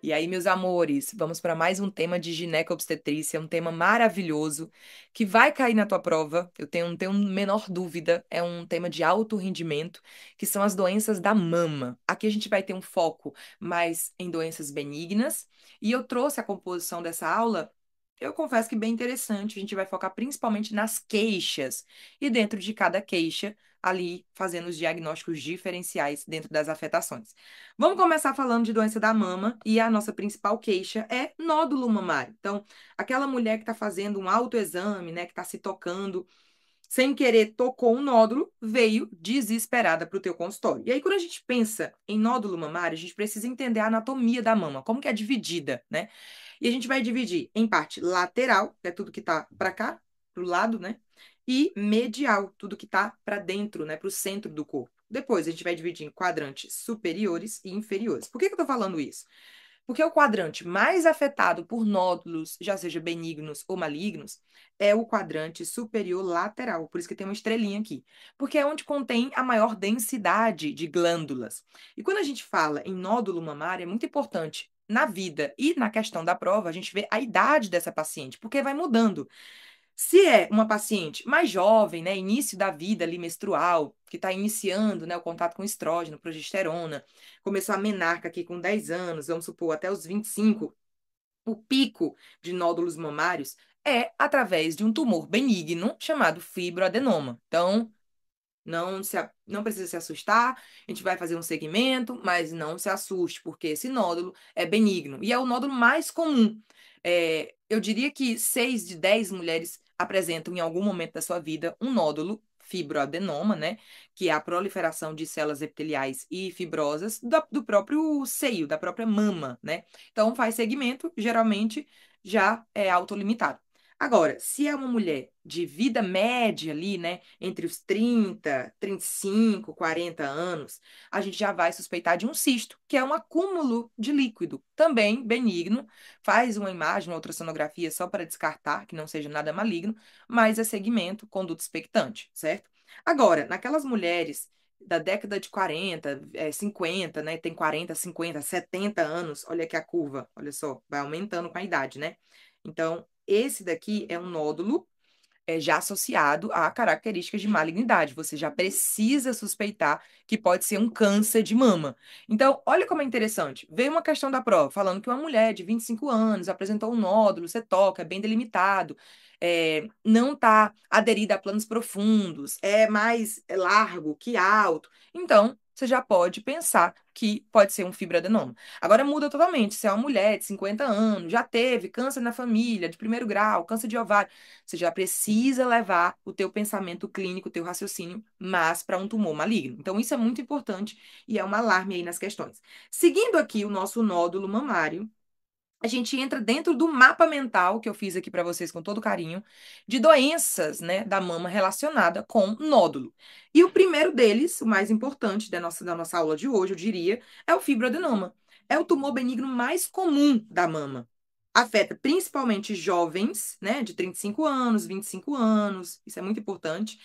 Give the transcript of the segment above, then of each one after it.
E aí, meus amores, vamos para mais um tema de gineco-obstetrícia, um tema maravilhoso que vai cair na tua prova. Eu tenho menor dúvida. É um tema de alto rendimento, que são as doenças da mama. Aqui a gente vai ter um foco mais em doenças benignas. E eu trouxe a composição dessa aula. Eu confesso que bem interessante. A gente vai focar principalmente nas queixas. E dentro de cada queixa, ali fazendo os diagnósticos diferenciais dentro das afetações. Vamos começar falando de doença da mama e a nossa principal queixa é nódulo mamário. Então, aquela mulher que está fazendo um autoexame, né, que está se tocando, sem querer tocou um nódulo, veio desesperada para o teu consultório. E aí, quando a gente pensa em nódulo mamário, a gente precisa entender a anatomia da mama, como que é dividida, né? E a gente vai dividir em parte lateral, que é tudo que está para cá, para o lado, né? E medial, tudo que está para dentro, né? Para o centro do corpo. Depois a gente vai dividir em quadrantes superiores e inferiores. Por que eu estou falando isso? Porque o quadrante mais afetado por nódulos, já seja benignos ou malignos, é o quadrante superior lateral. Por isso que tem uma estrelinha aqui. Porque é onde contém a maior densidade de glândulas. E quando a gente fala em nódulo mamário, é muito importante na vida e na questão da prova, a gente vê a idade dessa paciente, porque vai mudando. Se é uma paciente mais jovem, né, início da vida ali menstrual, que está iniciando, né, o contato com estrógeno, progesterona, começou a menarca aqui com 10 anos, vamos supor, até os 25, o pico de nódulos mamários é através de um tumor benigno chamado fibroadenoma. Então, não precisa se assustar, a gente vai fazer um segmento, mas não se assuste, porque esse nódulo é benigno e é o nódulo mais comum. Eu diria que 6 de 10 mulheres apresentam em algum momento da sua vida um nódulo fibroadenoma, né? Que é a proliferação de células epiteliais e fibrosas do próprio seio, da própria mama, né? Então, faz segmento, geralmente já é autolimitado. Agora, se é uma mulher de vida média ali, né, entre os 30, 35, 40 anos, a gente já vai suspeitar de um cisto, que é um acúmulo de líquido, também benigno, faz uma imagem, uma ultrassonografia só para descartar que não seja nada maligno, mas é segmento, conduto expectante, certo? Agora, naquelas mulheres da década de 40, 50, né, tem 40, 50, 70 anos, olha aqui a curva, olha só, vai aumentando com a idade, né? Então, esse daqui é um nódulo já associado a características de malignidade. Você já precisa suspeitar que pode ser um câncer de mama. Então, olha como é interessante. Veio uma questão da prova falando que uma mulher de 25 anos apresentou um nódulo, você toca, é bem delimitado, não está aderida a planos profundos, é mais largo que alto. Então, você já pode pensar que pode ser um fibroadenoma. Agora muda totalmente. Se é uma mulher de 50 anos, já teve câncer na família, de primeiro grau, câncer de ovário, você já precisa levar o teu pensamento clínico, o teu raciocínio, mas para um tumor maligno. Então, isso é muito importante e é um alarme aí nas questões. Seguindo aqui o nosso nódulo mamário, a gente entra dentro do mapa mental que eu fiz aqui para vocês com todo carinho, de doenças, né, da mama relacionada com nódulo. E o primeiro deles, o mais importante da nossa aula de hoje, eu diria, é o fibroadenoma. É o tumor benigno mais comum da mama. Afeta principalmente jovens, né, de 35 anos, 25 anos, isso é muito importante.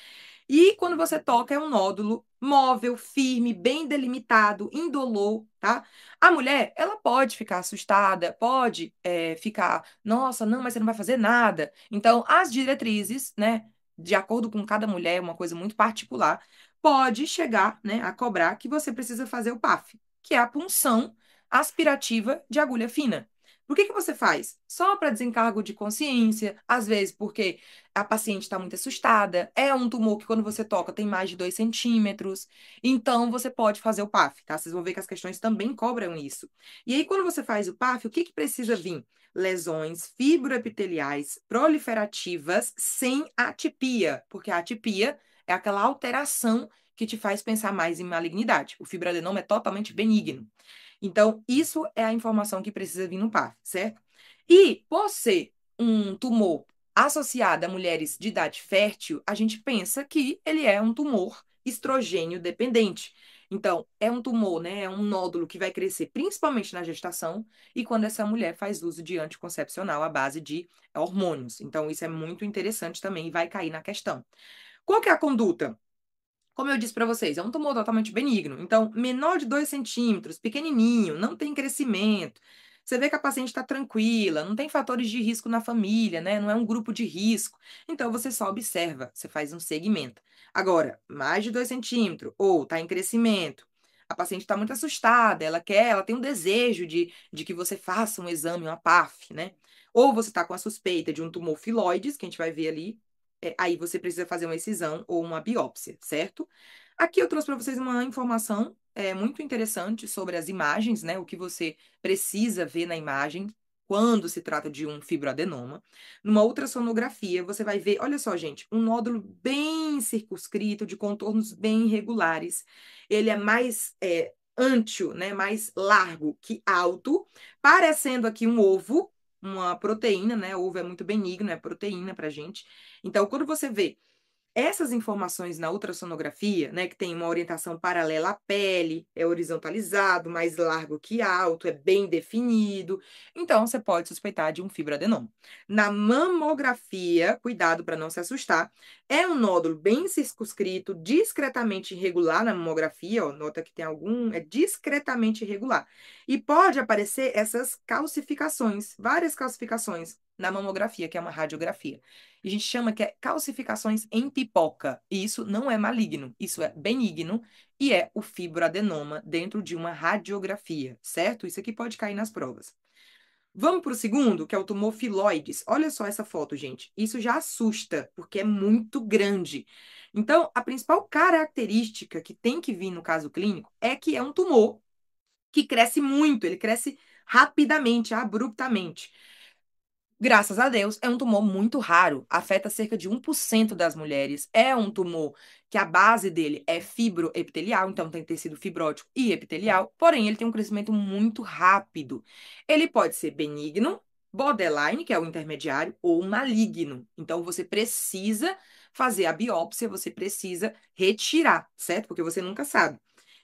E quando você toca, é um nódulo móvel, firme, bem delimitado, indolor, tá? A mulher, ela pode ficar assustada, pode ficar, nossa, não, mas você não vai fazer nada. Então, as diretrizes, né, de acordo com cada mulher, uma coisa muito particular, pode chegar, né, a cobrar que você precisa fazer o PAF, que é a punção aspirativa de agulha fina. Por que que você faz? Só para desencargo de consciência, às vezes porque a paciente está muito assustada, é um tumor que quando você toca tem mais de 2 centímetros, então você pode fazer o PAF, tá? Vocês vão ver que as questões também cobram isso. E aí, quando você faz o PAF, o que que precisa vir? Lesões fibroepiteliais proliferativas sem atipia, porque a atipia é aquela alteração que te faz pensar mais em malignidade. O fibroadenoma é totalmente benigno. Então, isso é a informação que precisa vir no PAF, certo? E, por ser um tumor associado a mulheres de idade fértil, a gente pensa que ele é um tumor estrogênio dependente. Então, é um tumor, né? É um nódulo que vai crescer principalmente na gestação e quando essa mulher faz uso de anticoncepcional à base de hormônios. Então, isso é muito interessante também e vai cair na questão. Qual que é a conduta? Como eu disse para vocês, é um tumor totalmente benigno. Então, menor de 2 centímetros, pequenininho, não tem crescimento. Você vê que a paciente está tranquila, não tem fatores de risco na família, né? Não é um grupo de risco. Então, você só observa, você faz um segmento. Agora, mais de 2 centímetros, ou está em crescimento, a paciente está muito assustada, ela tem um desejo de que você faça um exame, uma PAF, né? Ou você está com a suspeita de um tumor filoides, que a gente vai ver ali, aí você precisa fazer uma excisão ou uma biópsia, certo? Aqui eu trouxe para vocês uma informação muito interessante sobre as imagens, né? O que você precisa ver na imagem quando se trata de um fibroadenoma. Numa ultrassonografia, você vai ver, olha só, gente, um nódulo bem circunscrito, de contornos bem irregulares. Ele é mais antio, né? Mais largo que alto, parecendo aqui um ovo, uma proteína, né? O ovo é muito benigno, é proteína pra gente. Então, quando você vê essas informações na ultrassonografia, né, que tem uma orientação paralela à pele, é horizontalizado, mais largo que alto, é bem definido. Então, você pode suspeitar de um fibroadenoma. Na mamografia, cuidado para não se assustar, é um nódulo bem circunscrito, discretamente irregular na mamografia, ó, nota que tem algum, é discretamente irregular. E pode aparecer essas calcificações, várias calcificações na mamografia, que é uma radiografia. A gente chama que é calcificações em pipoca. E isso não é maligno, isso é benigno e é o fibroadenoma dentro de uma radiografia, certo? Isso aqui pode cair nas provas. Vamos para o segundo, que é o tumor filoides. Olha só essa foto, gente. Isso já assusta, porque é muito grande. Então, a principal característica que tem que vir no caso clínico é que é um tumor que cresce muito, ele cresce rapidamente, abruptamente. Graças a Deus, é um tumor muito raro, afeta cerca de 1% das mulheres. É um tumor que a base dele é fibroepitelial, então tem tecido fibrótico e epitelial, porém ele tem um crescimento muito rápido. Ele pode ser benigno, borderline, que é o intermediário, ou maligno. Então você precisa fazer a biópsia, você precisa retirar, certo? Porque você nunca sabe.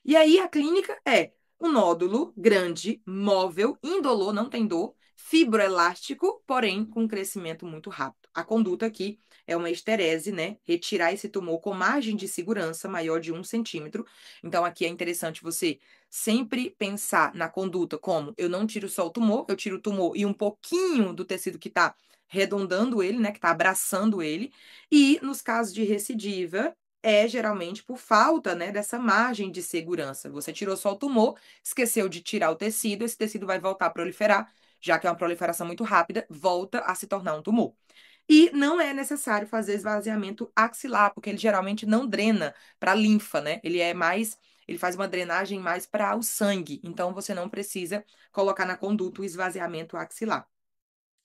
E aí a clínica é um nódulo grande, móvel, indolor, não tem dor, fibroelástico, porém com um crescimento muito rápido. A conduta aqui é uma esterese, né? Retirar esse tumor com margem de segurança maior de 1 centímetro. Então, aqui é interessante você sempre pensar na conduta como eu não tiro só o tumor, eu tiro o tumor e um pouquinho do tecido que está redondando ele, né? Que está abraçando ele. E nos casos de recidiva, é geralmente por falta, né, dessa margem de segurança. Você tirou só o tumor, esqueceu de tirar o tecido, esse tecido vai voltar a proliferar, já que é uma proliferação muito rápida, volta a se tornar um tumor. E não é necessário fazer esvaziamento axilar, porque ele geralmente não drena para a linfa, né? Ele faz uma drenagem mais para o sangue, então você não precisa colocar na conduta o esvaziamento axilar.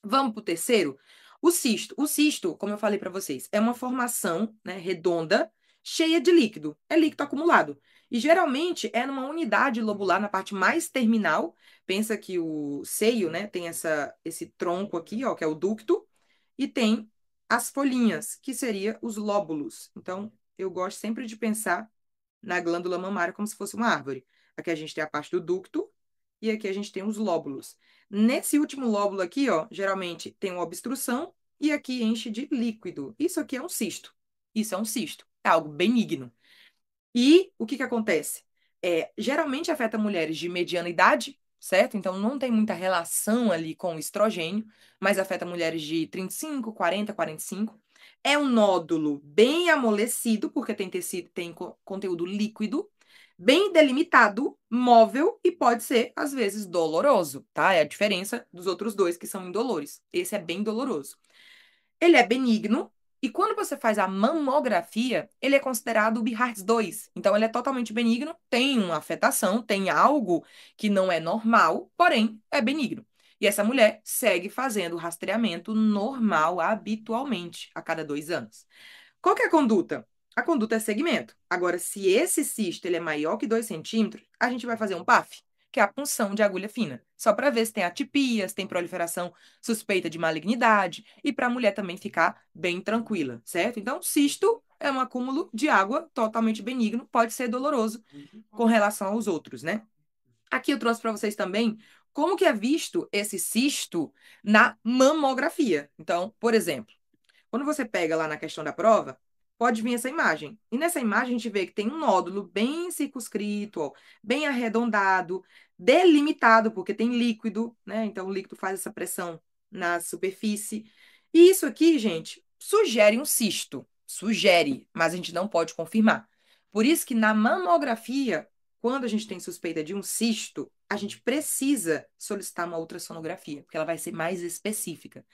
Vamos para o terceiro? O cisto. O cisto, como eu falei para vocês, é uma formação, né, redonda, cheia de líquido. É líquido acumulado. E geralmente é numa unidade lobular na parte mais terminal. Pensa que o seio, né, tem esse tronco aqui, ó, que é o ducto, e tem as folhinhas, que seria os lóbulos. Então, eu gosto sempre de pensar na glândula mamária como se fosse uma árvore. Aqui a gente tem a parte do ducto e aqui a gente tem os lóbulos. Nesse último lóbulo aqui, ó, geralmente tem uma obstrução e aqui enche de líquido. Isso aqui é um cisto. Isso é um cisto. É algo benigno. E o que que acontece? Geralmente afeta mulheres de mediana idade, certo? Então não tem muita relação ali com o estrogênio, mas afeta mulheres de 35, 40, 45. É um nódulo bem amolecido, porque tem tecido, tem conteúdo líquido, bem delimitado, móvel e pode ser, às vezes, doloroso, tá? É a diferença dos outros dois que são indolores. Esse é bem doloroso. Ele é benigno e quando você faz a mamografia, ele é considerado o BIHARTS 2. Então, ele é totalmente benigno, tem uma afetação, tem algo que não é normal, porém é benigno. E essa mulher segue fazendo o rastreamento normal, habitualmente, a cada 2 anos. Qual que é a conduta? A conduta é segmento. Agora, se esse cisto ele é maior que 2 centímetros, a gente vai fazer um PAF, que é a punção de agulha fina, só para ver se tem atipia, se tem proliferação suspeita de malignidade, e para a mulher também ficar bem tranquila, certo? Então, cisto é um acúmulo de água totalmente benigno, pode ser doloroso com relação aos outros, né? Aqui eu trouxe para vocês também como que é visto esse cisto na mamografia. Então, por exemplo, quando você pega lá na questão da prova, pode vir essa imagem. E nessa imagem a gente vê que tem um nódulo bem circunscrito, ó, bem arredondado, delimitado, porque tem líquido, né? Então o líquido faz essa pressão na superfície. E isso aqui, gente, sugere um cisto. Sugere, mas a gente não pode confirmar. Por isso que na mamografia, quando a gente tem suspeita de um cisto, a gente precisa solicitar uma ultrassonografia, porque ela vai ser mais específica.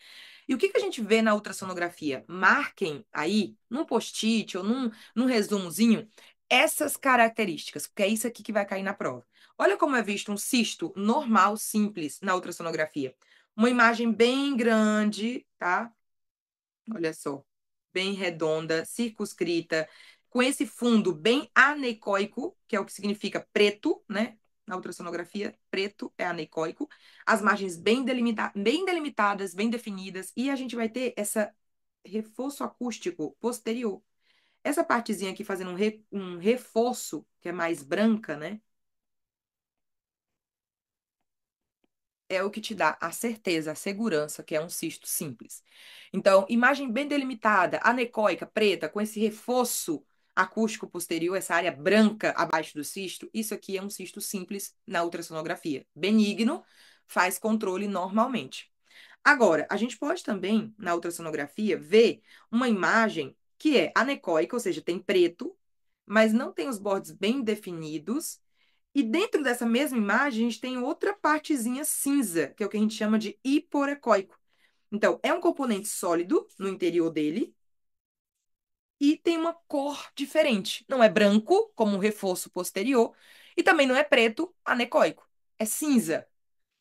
E o que que a gente vê na ultrassonografia? Marquem aí, num post-it ou num resumozinho, essas características, porque é isso aqui que vai cair na prova. Olha como é visto um cisto normal, simples, na ultrassonografia. Uma imagem bem grande, tá? Olha só, bem redonda, circunscrita, com esse fundo bem anecoico, que é o que significa preto, né? Na ultrassonografia, preto é anecoico. As margens bem delimitadas, bem definidas, e a gente vai ter esse reforço acústico posterior. Essa partezinha aqui fazendo um reforço, que é mais branca, né? É o que te dá a certeza, a segurança que é um cisto simples. Então, imagem bem delimitada, anecoica, preta, com esse reforço acústico posterior, essa área branca abaixo do cisto, isso aqui é um cisto simples na ultrassonografia. Benigno, faz controle normalmente. Agora, a gente pode também, na ultrassonografia, ver uma imagem que é anecoica, ou seja, tem preto, mas não tem os bordes bem definidos e dentro dessa mesma imagem, a gente tem outra partezinha cinza, que é o que a gente chama de hiporecóico. Então, é um componente sólido no interior dele e tem uma cor diferente. Não é branco, como um reforço posterior, e também não é preto, anecoico. É cinza.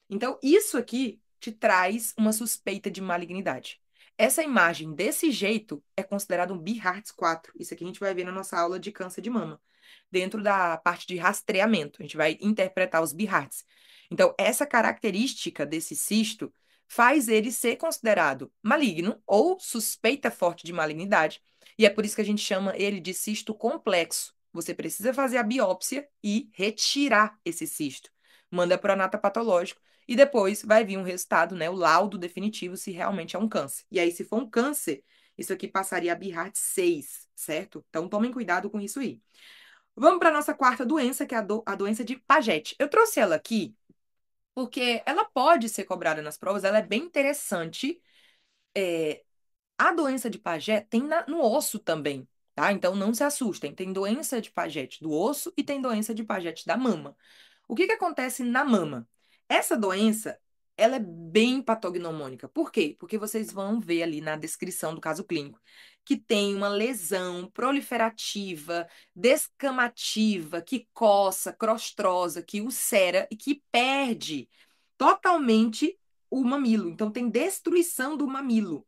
Então, isso aqui te traz uma suspeita de malignidade. Essa imagem desse jeito é considerado um BIHARTS 4. Isso aqui a gente vai ver na nossa aula de câncer de mama, dentro da parte de rastreamento. A gente vai interpretar os BIHARTS. Então, essa característica desse cisto faz ele ser considerado maligno ou suspeita forte de malignidade. E é por isso que a gente chama ele de cisto complexo. Você precisa fazer a biópsia e retirar esse cisto. Manda para o anatopatológico e depois vai vir um resultado, né, o laudo definitivo se realmente é um câncer. E aí, se for um câncer, isso aqui passaria a BIHART 6, certo? Então, tomem cuidado com isso aí. Vamos para a nossa quarta doença, que é a doença de Paget. Eu trouxe ela aqui porque ela pode ser cobrada nas provas, ela é bem interessante. É, a doença de Paget tem no osso também, tá? Então, não se assustem. Tem doença de Paget do osso e tem doença de Paget da mama. O que que acontece na mama? Essa doença, ela é bem patognomônica. Por quê? Porque vocês vão ver ali na descrição do caso clínico que tem uma lesão proliferativa, descamativa, que coça, crostrosa, que ulcera e que perde totalmente o mamilo. Então, tem destruição do mamilo.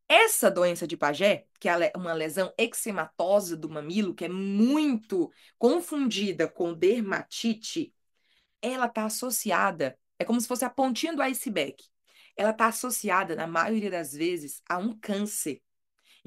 Essa doença de Paget, que ela é uma lesão eczematosa do mamilo, que é muito confundida com dermatite, ela está associada, é como se fosse a pontinha do iceberg. Ela está associada, na maioria das vezes, a um câncer.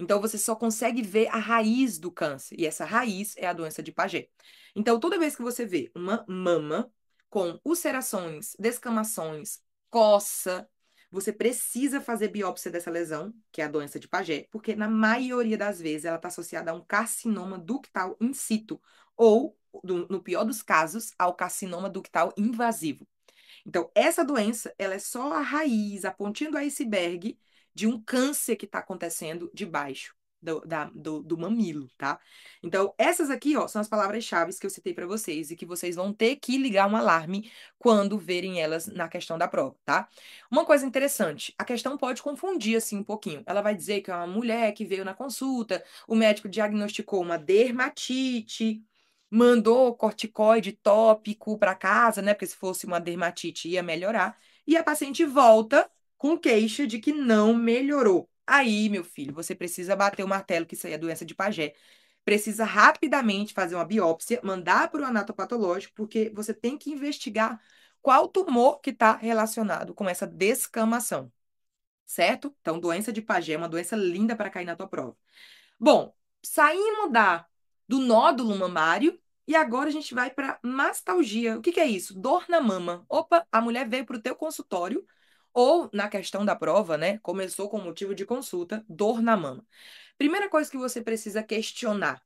Então, você só consegue ver a raiz do câncer, e essa raiz é a doença de Paget. Então, toda vez que você vê uma mama com ulcerações, descamações, coça, você precisa fazer biópsia dessa lesão, que é a doença de Paget, porque na maioria das vezes ela está associada a um carcinoma ductal in situ, ou, no pior dos casos, ao carcinoma ductal invasivo. Então, essa doença, ela é só a raiz, a pontinha do iceberg de um câncer que está acontecendo debaixo do mamilo, tá? Então, essas aqui, ó, são as palavras-chave que eu citei para vocês e que vocês vão ter que ligar um alarme quando verem elas na questão da prova, tá? Uma coisa interessante, a questão pode confundir, assim, um pouquinho. Ela vai dizer que é uma mulher que veio na consulta, o médico diagnosticou uma dermatite, mandou corticoide tópico para casa, né? Porque se fosse uma dermatite ia melhorar. E a paciente volta com queixa de que não melhorou. Aí, meu filho, você precisa bater o martelo que isso aí é doença de Paget. Precisa rapidamente fazer uma biópsia, mandar para o anatopatológico, porque você tem que investigar qual tumor que está relacionado com essa descamação, certo? Então, doença de Paget é uma doença linda para cair na tua prova. Bom, saímos do nódulo mamário e agora a gente vai para mastalgia. O que que é isso? Dor na mama. Opa, a mulher veio para o teu consultório ou na questão da prova, né? Começou com motivo de consulta, dor na mama. Primeira coisa que você precisa questionar: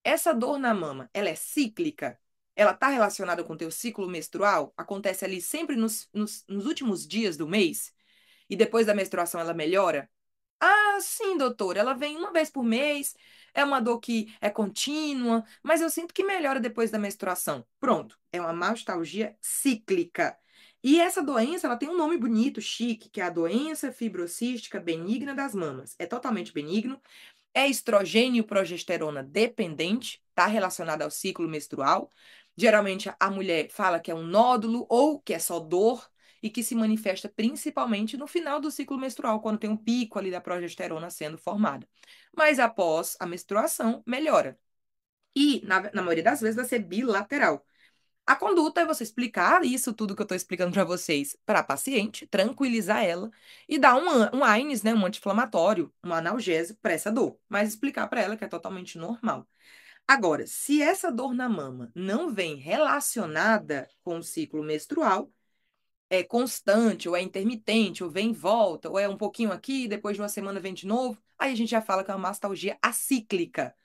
essa dor na mama, ela é cíclica? Ela está relacionada com o teu ciclo menstrual? Acontece ali sempre nos últimos dias do mês? E depois da menstruação ela melhora? Ah, sim, doutor. Ela vem uma vez por mês, é uma dor que é contínua, mas eu sinto que melhora depois da menstruação. Pronto, é uma mastalgia cíclica. E essa doença, ela tem um nome bonito, chique, que é a doença fibrocística benigna das mamas. É totalmente benigno, é estrogênio e progesterona dependente, está relacionada ao ciclo menstrual. Geralmente a mulher fala que é um nódulo ou que é só dor e que se manifesta principalmente no final do ciclo menstrual, quando tem um pico ali da progesterona sendo formada. Mas após a menstruação, melhora. E, na maioria das vezes, vai ser bilateral. A conduta é você explicar isso tudo que eu estou explicando para vocês para a paciente, tranquilizar ela e dar um AINES, né, um anti-inflamatório, um analgésico para essa dor, mas explicar para ela que é totalmente normal. Agora, se essa dor na mama não vem relacionada com o ciclo menstrual, é constante, ou é intermitente, ou vem e volta, ou é um pouquinho aqui, depois de uma semana vem de novo, aí a gente já fala que é uma mastalgia acíclica.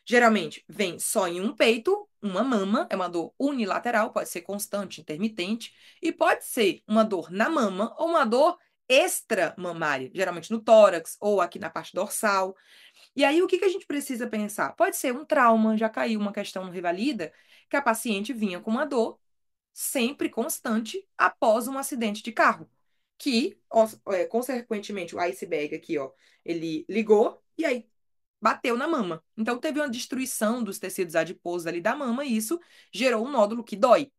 Geralmente vem só em um peito, uma mama, é uma dor unilateral, pode ser constante, intermitente, e pode ser uma dor na mama ou uma dor extramamária, geralmente no tórax ou aqui na parte dorsal. E aí o que que a gente precisa pensar? Pode ser um trauma, já caiu uma questão no Revalida, que a paciente vinha com uma dor sempre constante após um acidente de carro, que, consequentemente, o iceberg aqui, ó, ele ligou e aí bateu na mama. Então, teve uma destruição dos tecidos adiposos ali da mama e isso gerou um nódulo que dói.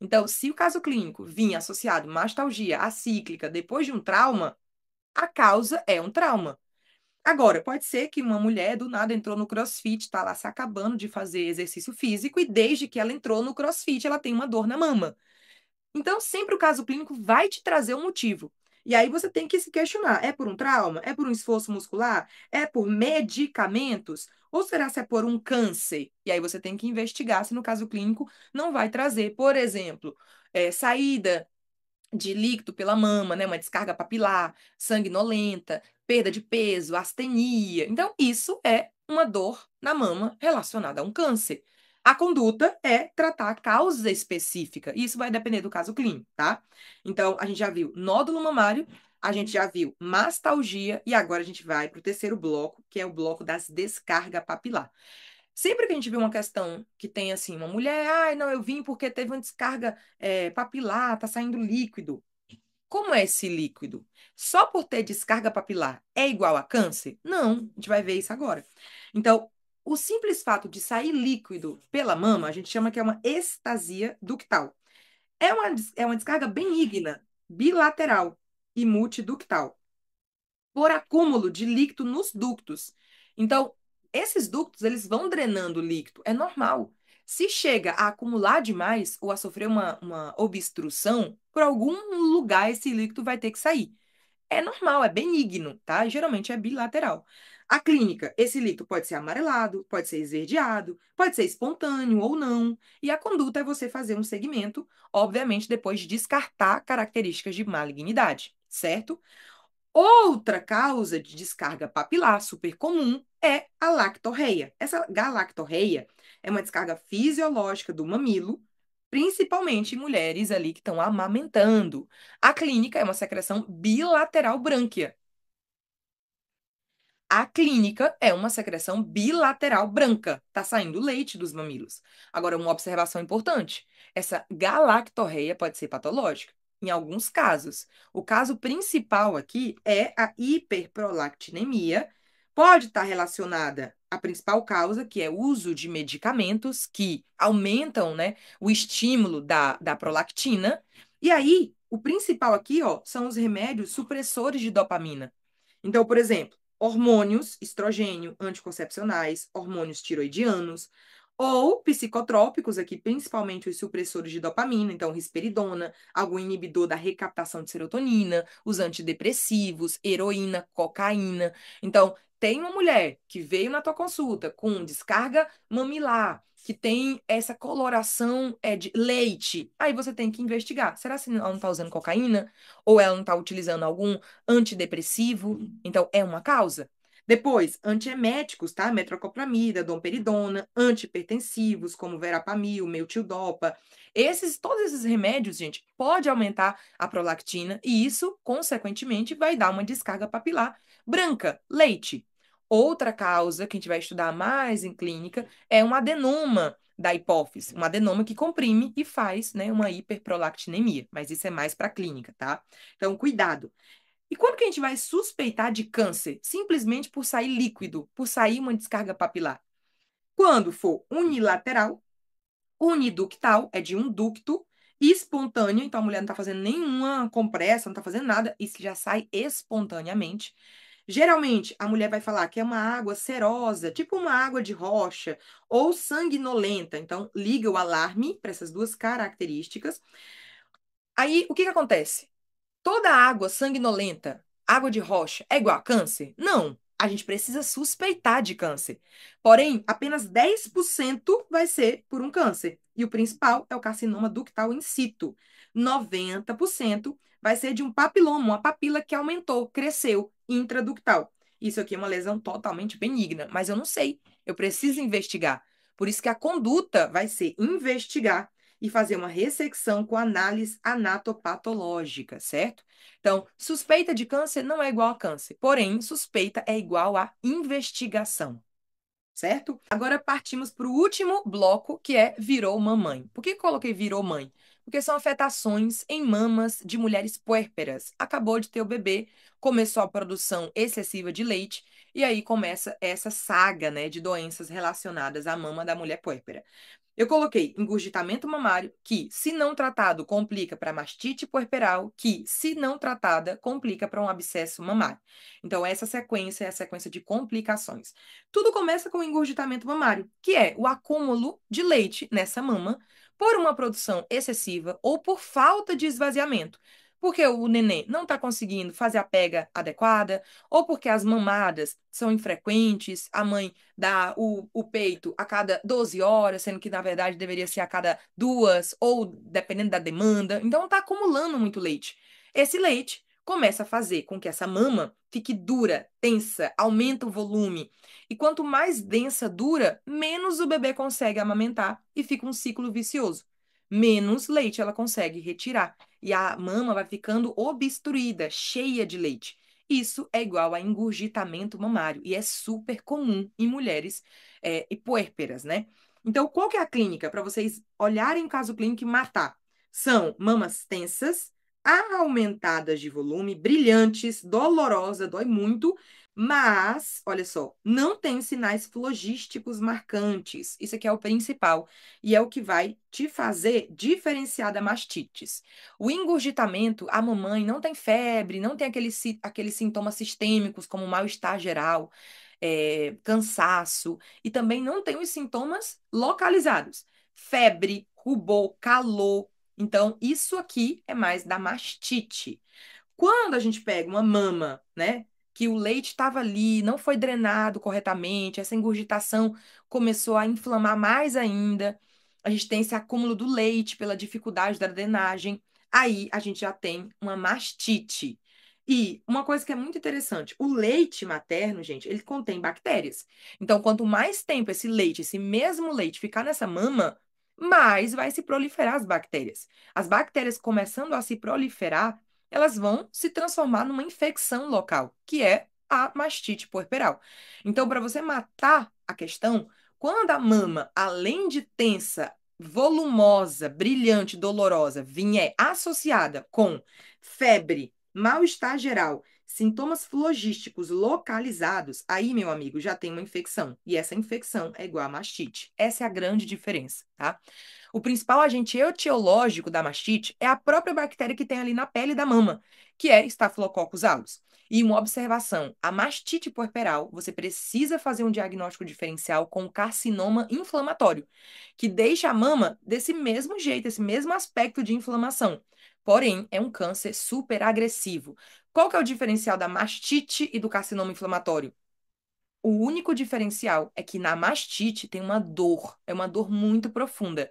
Então, se o caso clínico vinha associado mastalgia acíclica depois de um trauma, a causa é um trauma. Agora, pode ser que uma mulher do nada entrou no CrossFit, está lá se acabando de fazer exercício físico e desde que ela entrou no CrossFit, ela tem uma dor na mama. Então, sempre o caso clínico vai te trazer um motivo. E aí você tem que se questionar: é por um trauma? É por um esforço muscular? É por medicamentos? Ou será se é por um câncer? E aí você tem que investigar se no caso clínico não vai trazer, por exemplo, saída de líquido pela mama, né? Uma descarga papilar, sanguinolenta, perda de peso, astenia. Então, isso é uma dor na mama relacionada a um câncer. A conduta é tratar a causa específica. Isso vai depender do caso clínico, tá? Então, a gente já viu nódulo mamário, a gente já viu mastalgia e agora a gente vai para o terceiro bloco, que é o bloco das descarga papilar. Sempre que a gente vê uma questão que tem assim, uma mulher, ai, não, eu vim porque teve uma descarga papilar, tá saindo líquido. Como é esse líquido? Só por ter descarga papilar é igual a câncer? Não, a gente vai ver isso agora. Então, o simples fato de sair líquido pela mama, a gente chama que é uma estasia ductal. É uma descarga benigna, bilateral e multiductal por acúmulo de líquido nos ductos. Então, esses ductos, eles vão drenando o líquido, é normal. Se chega a acumular demais ou a sofrer uma obstrução, por algum lugar esse líquido vai ter que sair. É normal, é benigno, tá? Geralmente é bilateral. A clínica, esse líquido pode ser amarelado, pode ser esverdeado, pode ser espontâneo ou não. E a conduta é você fazer um segmento, obviamente, depois de descartar características de malignidade, certo? Outra causa de descarga papilar super comum é a lactorreia. Essa galactorreia é uma descarga fisiológica do mamilo, principalmente em mulheres ali que estão amamentando. A clínica é uma secreção bilateral brânquea. A clínica é uma secreção bilateral branca. Tá saindo leite dos mamilos. Agora, uma observação importante: essa galactorreia pode ser patológica. Em alguns casos. O caso principal aqui é a hiperprolactinemia. Pode estar relacionada à principal causa, que é o uso de medicamentos que aumentam, né, o estímulo da prolactina. E aí, o principal aqui, ó, são os remédios supressores de dopamina. Então, por exemplo, hormônios, estrogênio, anticoncepcionais, hormônios tiroidianos, ou psicotrópicos, aqui principalmente os supressores de dopamina, então risperidona, algum inibidor da recaptação de serotonina, os antidepressivos, heroína, cocaína. Então, tem uma mulher que veio na tua consulta com descarga mamilar, que tem essa coloração de leite, aí você tem que investigar. Será que ela não está usando cocaína? Ou ela não está utilizando algum antidepressivo? Então, é uma causa. Depois, antieméticos, tá? Metoclopramida, domperidona, antihipertensivos, como verapamil, meltildopa. Todos esses remédios, gente, pode aumentar a prolactina e isso, consequentemente, vai dar uma descarga papilar branca, leite. Outra causa que a gente vai estudar mais em clínica é um adenoma da hipófise, um adenoma que comprime e faz, né, uma hiperprolactinemia, mas isso é mais para clínica, tá? Então, cuidado. E quando que a gente vai suspeitar de câncer? Simplesmente por sair líquido, por sair uma descarga papilar. Quando for unilateral, uniductal, é de um ducto, espontâneo, então a mulher não está fazendo nenhuma compressa, não está fazendo nada, isso já sai espontaneamente. Geralmente, a mulher vai falar que é uma água serosa, tipo uma água de rocha, ou sanguinolenta. Então, liga o alarme para essas duas características. Aí, o que que acontece? Toda água sanguinolenta, água de rocha, é igual a câncer? Não. A gente precisa suspeitar de câncer. Porém, apenas 10% vai ser por um câncer. E o principal é o carcinoma ductal in situ. 90% vai ser de um papiloma, uma papila que aumentou, cresceu, intraductal. Isso aqui é uma lesão totalmente benigna, mas eu não sei. Eu preciso investigar. Por isso que a conduta vai ser investigar e fazer uma ressecção com análise anatopatológica, certo? Então, suspeita de câncer não é igual a câncer, porém, suspeita é igual a investigação, certo? Agora partimos para o último bloco, que é virou mamãe. Por que coloquei virou mãe? Porque são afetações em mamas de mulheres puérperas. Acabou de ter o bebê, começou a produção excessiva de leite, e aí começa essa saga, né, de doenças relacionadas à mama da mulher puérpera. Eu coloquei engurgitamento mamário, que, se não tratado, complica para mastite puerperal, que, se não tratada, complica para um abscesso mamário. Então, essa sequência é a sequência de complicações. Tudo começa com o engurgitamento mamário, que é o acúmulo de leite nessa mama por uma produção excessiva ou por falta de esvaziamento. Porque o nenê não está conseguindo fazer a pega adequada, ou porque as mamadas são infrequentes, a mãe dá o peito a cada 12 horas, sendo que na verdade deveria ser a cada 2, ou dependendo da demanda. Então está acumulando muito leite. Esse leite começa a fazer com que essa mama fique dura, tensa, aumenta o volume. E quanto mais densa, dura, menos o bebê consegue amamentar e fica um ciclo vicioso. Menos leite ela consegue retirar. E a mama vai ficando obstruída, cheia de leite. Isso é igual a engurgitamento mamário e é super comum em mulheres e puérperas, né? Então, qual que é a clínica para vocês olharem o caso clínico e matar? São mamas tensas, aumentadas de volume, brilhantes, dolorosa, dói muito, mas, olha só, não tem sinais flogísticos marcantes. Isso aqui é o principal e é o que vai te fazer diferenciar da mastites. O engurgitamento, a mamãe não tem febre, não tem aqueles sintomas sistêmicos como mal-estar geral, cansaço, e também não tem os sintomas localizados. Febre, rubor, calor. Então, isso aqui é mais da mastite. Quando a gente pega uma mama, né, que o leite estava ali, não foi drenado corretamente, essa engurgitação começou a inflamar mais ainda, a gente tem esse acúmulo do leite pela dificuldade da drenagem, aí a gente já tem uma mastite. E uma coisa que é muito interessante, o leite materno, gente, ele contém bactérias. Então, quanto mais tempo esse leite, esse mesmo leite ficar nessa mama, mais vai se proliferar as bactérias. As bactérias começando a se proliferar, elas vão se transformar numa infecção local, que é a mastite puerperal. Então, para você matar a questão, quando a mama, além de tensa, volumosa, brilhante, dolorosa, vier associada com febre, mal-estar geral, sintomas flogísticos localizados, aí, meu amigo, já tem uma infecção. E essa infecção é igual a mastite. Essa é a grande diferença, tá? O principal agente etiológico da mastite é a própria bactéria que tem ali na pele da mama, que é Staphylococcus aureus. E uma observação, a mastite puerperal, você precisa fazer um diagnóstico diferencial com carcinoma inflamatório, que deixa a mama desse mesmo jeito, esse mesmo aspecto de inflamação. Porém, é um câncer super agressivo. Qual que é o diferencial da mastite e do carcinoma inflamatório? O único diferencial é que na mastite tem uma dor, é uma dor muito profunda.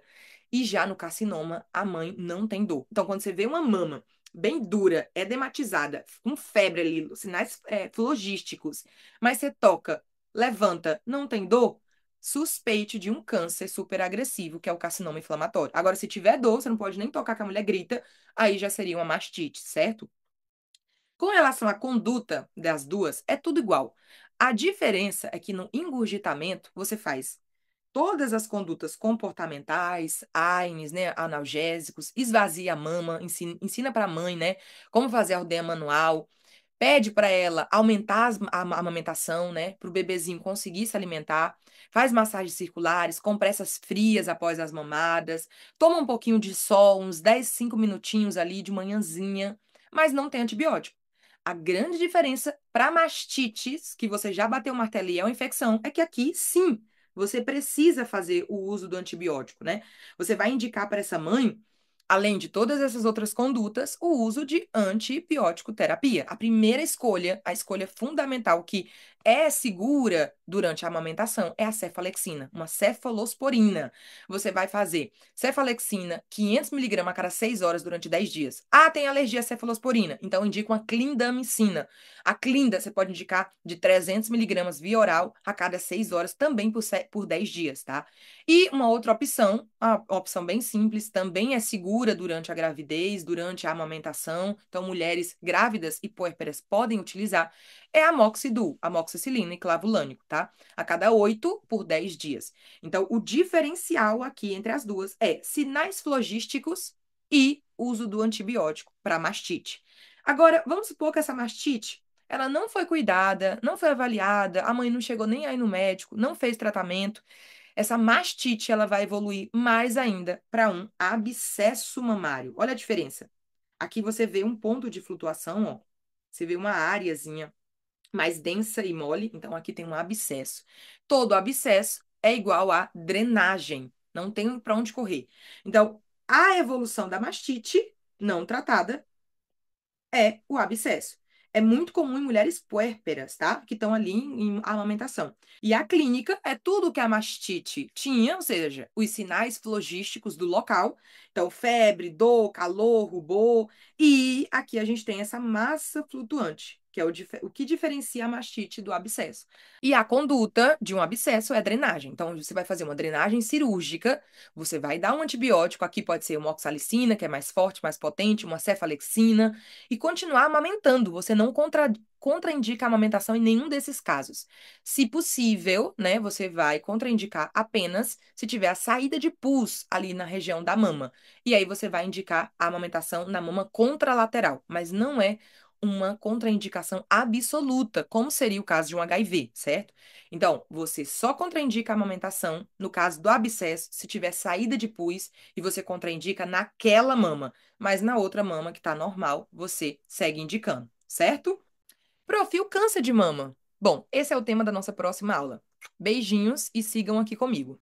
E já no carcinoma, a mãe não tem dor. Então, quando você vê uma mama bem dura, edematizada, com febre ali, sinais flogísticos, mas você toca, levanta, não tem dor, suspeite de um câncer super agressivo, que é o carcinoma inflamatório. Agora, se tiver dor, você não pode nem tocar que a mulher grita, aí já seria uma mastite, certo? Com relação à conduta das duas, é tudo igual. A diferença é que no engurgitamento você faz todas as condutas comportamentais, AINES, né, analgésicos, esvazia a mama, ensina para a mãe, né, como fazer a ordenha manual, pede para ela aumentar a amamentação, né, para o bebezinho conseguir se alimentar, faz massagens circulares, compressas frias após as mamadas, toma um pouquinho de sol, uns 10, 5 minutinhos ali de manhãzinha, mas não tem antibiótico. A grande diferença para mastites, que você já bateu o martelo e é uma infecção, é que aqui, sim, você precisa fazer o uso do antibiótico, né? Você vai indicar para essa mãe, além de todas essas outras condutas, o uso de antibiótico terapia. A primeira escolha, a escolha fundamental que é segura durante a amamentação é a cefalexina, uma cefalosporina. Você vai fazer cefalexina 500 miligramas a cada 6 horas durante 10 dias. Ah, tem alergia à cefalosporina, então indica uma clindamicina. A clinda você pode indicar de 300 miligramas via oral a cada 6 horas, também por 10 dias, tá? E uma outra opção, a opção bem simples, também é segura durante a gravidez, durante a amamentação, então mulheres grávidas e puérperas podem utilizar, é a amoxicil, amoxicilina e clavulânico, tá? A cada 8 por 10 dias. Então, o diferencial aqui entre as duas é sinais flogísticos e uso do antibiótico para mastite. Agora, vamos supor que essa mastite, ela não foi cuidada, não foi avaliada, a mãe não chegou nem aí no médico, não fez tratamento. Essa mastite, ela vai evoluir mais ainda para um abscesso mamário. Olha a diferença. Aqui você vê um ponto de flutuação, ó. Você vê uma áreazinha mais densa e mole, então aqui tem um abscesso. Todo abscesso é igual a drenagem, não tem para onde correr. Então, a evolução da mastite não tratada é o abscesso. É muito comum em mulheres puérperas, tá? Que estão ali em amamentação. E a clínica é tudo que a mastite tinha, ou seja, os sinais flogísticos do local. Então, febre, dor, calor, rubor. E aqui a gente tem essa massa flutuante, que é o que diferencia a mastite do abscesso. E a conduta de um abscesso é a drenagem. Então, você vai fazer uma drenagem cirúrgica, você vai dar um antibiótico, aqui pode ser uma oxalicina, que é mais forte, mais potente, uma cefalexina, e continuar amamentando. Você não contraindica a amamentação em nenhum desses casos. Se possível, né, você vai contraindicar apenas se tiver a saída de pus ali na região da mama. E aí você vai indicar a amamentação na mama contralateral, mas não é uma contraindicação absoluta, como seria o caso de um HIV, certo? Então, você só contraindica a amamentação no caso do abscesso se tiver saída de pus e você contraindica naquela mama, mas na outra mama que está normal, você segue indicando, certo? Profil câncer de mama. Bom, esse é o tema da nossa próxima aula. Beijinhos e sigam aqui comigo.